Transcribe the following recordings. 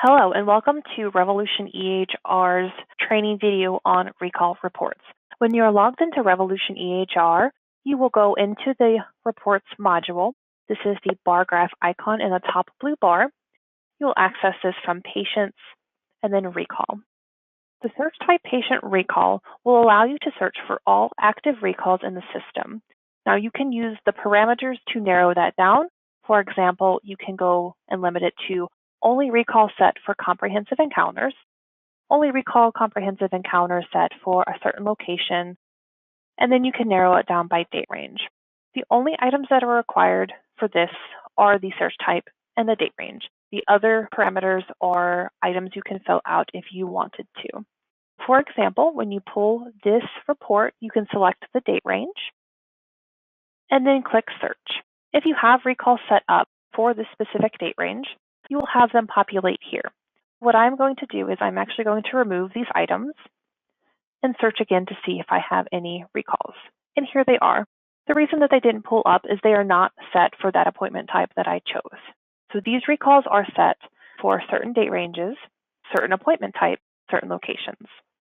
Hello, and welcome to Revolution EHR's training video on recall reports. When you are logged into Revolution EHR, you will go into the Reports module. This is the bar graph icon in the top blue bar. You will access this from Patients and then Recall. The search type Patient Recall will allow you to search for all active recalls in the system. Now, you can use the parameters to narrow that down. For example, you can go and limit it to only recall set for comprehensive encounters, only recall comprehensive encounters set for a certain location, and then you can narrow it down by date range. The only items that are required for this are the search type and the date range. The other parameters are items you can fill out if you wanted to. For example, when you pull this report, you can select the date range and then click search. If you have recall set up for this specific date range, you will have them populate here. What I'm going to do is I'm actually going to remove these items and search again to see if I have any recalls. And here they are. The reason that they didn't pull up is they are not set for that appointment type that I chose. So these recalls are set for certain date ranges, certain appointment type, certain locations.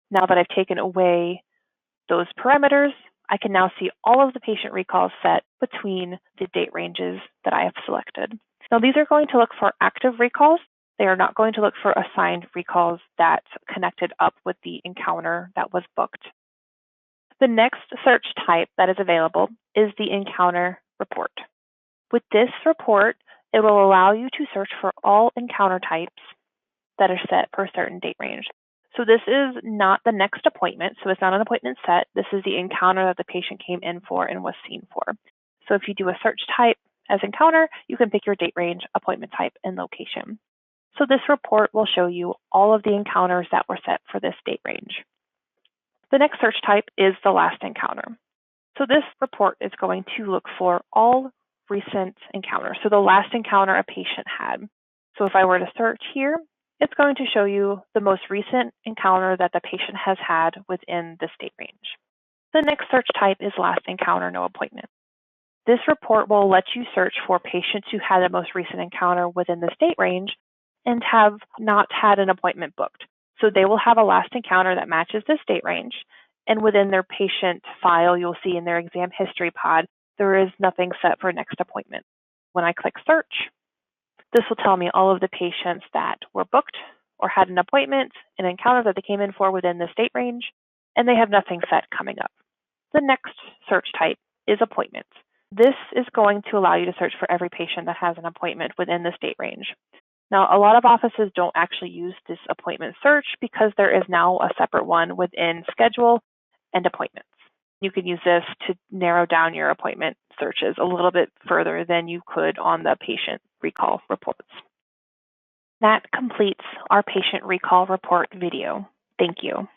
Now that I've taken away those parameters, I can now see all of the patient recalls set between the date ranges that I have selected. Now, these are going to look for active recalls. They are not going to look for assigned recalls that connected up with the encounter that was booked. The next search type that is available is the encounter report. With this report, it will allow you to search for all encounter types that are set per certain date range. So this is not the next appointment, so it's not an appointment set. This is the encounter that the patient came in for and was seen for. So if you do a search type as encounter, you can pick your date range, appointment type, and location. So this report will show you all of the encounters that were set for this date range. The next search type is the last encounter. So this report is going to look for all recent encounters, so the last encounter a patient had. So if I were to search here, it's going to show you the most recent encounter that the patient has had within this date range. The next search type is last encounter, no appointment. This report will let you search for patients who had the most recent encounter within this date range and have not had an appointment booked. So they will have a last encounter that matches this date range, and within their patient file, you'll see in their exam history pod, there is nothing set for next appointment. When I click search, this will tell me all of the patients that were booked or had an appointment, an encounter that they came in for within this date range, and they have nothing set coming up. The next search type is appointments. This is going to allow you to search for every patient that has an appointment within this date range. Now, a lot of offices don't actually use this appointment search because there is now a separate one within schedule and appointments. You can use this to narrow down your appointment searches a little bit further than you could on the patient recall reports. That completes our patient recall report video. Thank you.